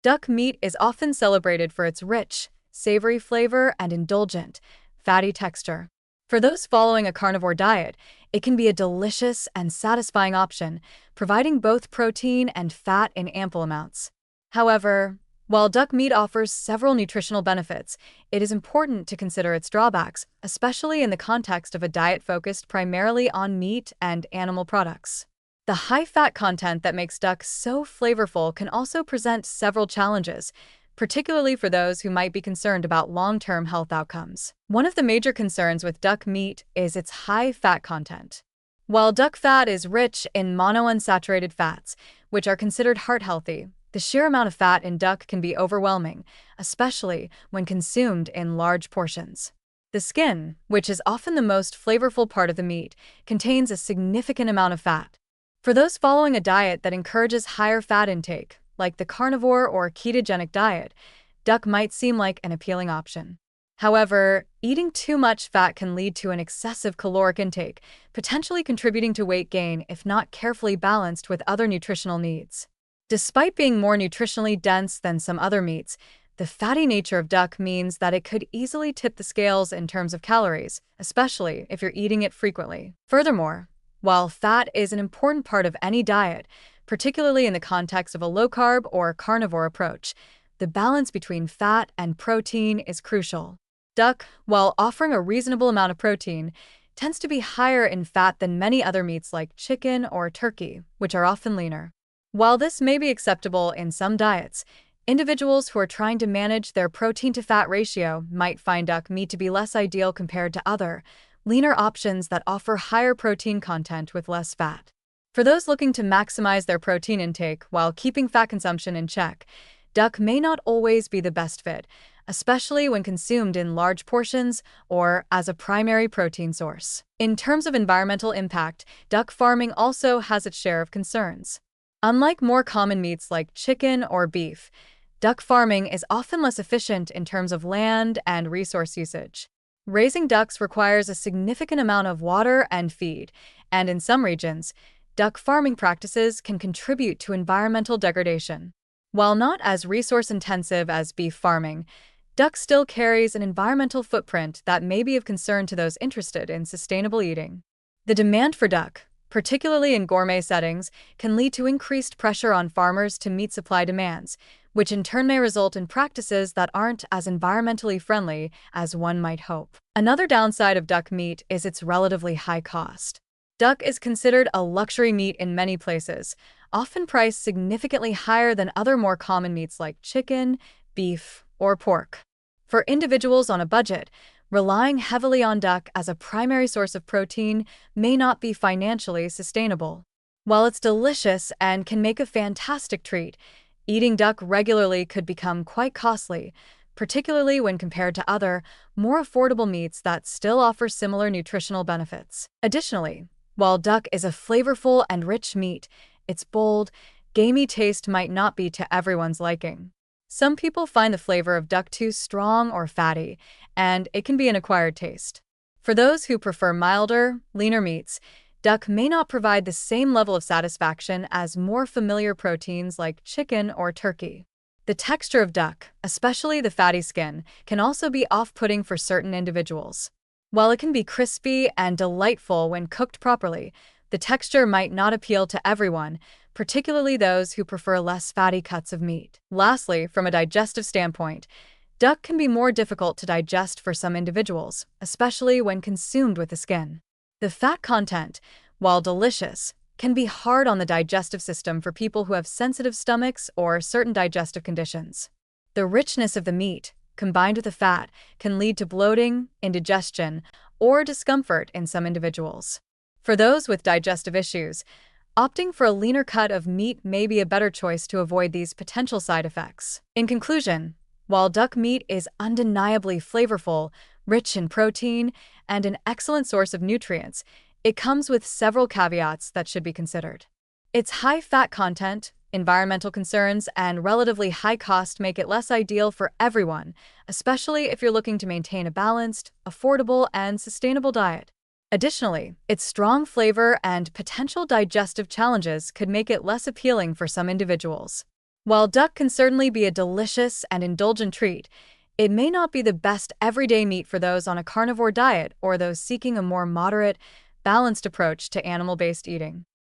Duck meat is often celebrated for its rich, savory flavor and indulgent, fatty texture. For those following a carnivore diet, it can be a delicious and satisfying option, providing both protein and fat in ample amounts. However, while duck meat offers several nutritional benefits, it is important to consider its drawbacks, especially in the context of a diet focused primarily on meat and animal products. The high fat content that makes duck so flavorful can also present several challenges, particularly for those who might be concerned about long-term health outcomes. One of the major concerns with duck meat is its high fat content. While duck fat is rich in monounsaturated fats, which are considered heart-healthy, the sheer amount of fat in duck can be overwhelming, especially when consumed in large portions. The skin, which is often the most flavorful part of the meat, contains a significant amount of fat. For those following a diet that encourages higher fat intake, like the carnivore or ketogenic diet, duck might seem like an appealing option. However, eating too much fat can lead to an excessive caloric intake, potentially contributing to weight gain if not carefully balanced with other nutritional needs. Despite being more nutritionally dense than some other meats, the fatty nature of duck means that it could easily tip the scales in terms of calories, especially if you're eating it frequently. Furthermore, while fat is an important part of any diet, particularly in the context of a low-carb or carnivore approach, the balance between fat and protein is crucial. Duck, while offering a reasonable amount of protein, tends to be higher in fat than many other meats like chicken or turkey, which are often leaner. While this may be acceptable in some diets, individuals who are trying to manage their protein-to-fat ratio might find duck meat to be less ideal compared to other, leaner options that offer higher protein content with less fat. For those looking to maximize their protein intake while keeping fat consumption in check, duck may not always be the best fit, especially when consumed in large portions or as a primary protein source. In terms of environmental impact, duck farming also has its share of concerns. Unlike more common meats like chicken or beef, duck farming is often less efficient in terms of land and resource usage. Raising ducks requires a significant amount of water and feed, and in some regions, duck farming practices can contribute to environmental degradation. While not as resource-intensive as beef farming, duck still carries an environmental footprint that may be of concern to those interested in sustainable eating. The demand for duck, particularly in gourmet settings, can lead to increased pressure on farmers to meet supply demands, which in turn may result in practices that aren't as environmentally friendly as one might hope. Another downside of duck meat is its relatively high cost. Duck is considered a luxury meat in many places, often priced significantly higher than other more common meats like chicken, beef, or pork. For individuals on a budget, relying heavily on duck as a primary source of protein may not be financially sustainable. While it's delicious and can make a fantastic treat, eating duck regularly could become quite costly, particularly when compared to other, more affordable meats that still offer similar nutritional benefits. Additionally, while duck is a flavorful and rich meat, its bold, gamey taste might not be to everyone's liking. Some people find the flavor of duck too strong or fatty, and it can be an acquired taste. For those who prefer milder, leaner meats, duck may not provide the same level of satisfaction as more familiar proteins like chicken or turkey. The texture of duck, especially the fatty skin, can also be off-putting for certain individuals. While it can be crispy and delightful when cooked properly, the texture might not appeal to everyone, particularly those who prefer less fatty cuts of meat. Lastly, from a digestive standpoint, duck can be more difficult to digest for some individuals, especially when consumed with the skin. The fat content, while delicious, can be hard on the digestive system for people who have sensitive stomachs or certain digestive conditions. The richness of the meat, combined with the fat, can lead to bloating, indigestion, or discomfort in some individuals. For those with digestive issues, opting for a leaner cut of meat may be a better choice to avoid these potential side effects. In conclusion, while duck meat is undeniably flavorful, rich in protein, and an excellent source of nutrients, it comes with several caveats that should be considered. Its high fat content, environmental concerns, and relatively high cost make it less ideal for everyone, especially if you're looking to maintain a balanced, affordable, and sustainable diet. Additionally, its strong flavor and potential digestive challenges could make it less appealing for some individuals. While duck can certainly be a delicious and indulgent treat, it may not be the best everyday meat for those on a carnivore diet or those seeking a more moderate, balanced approach to animal-based eating.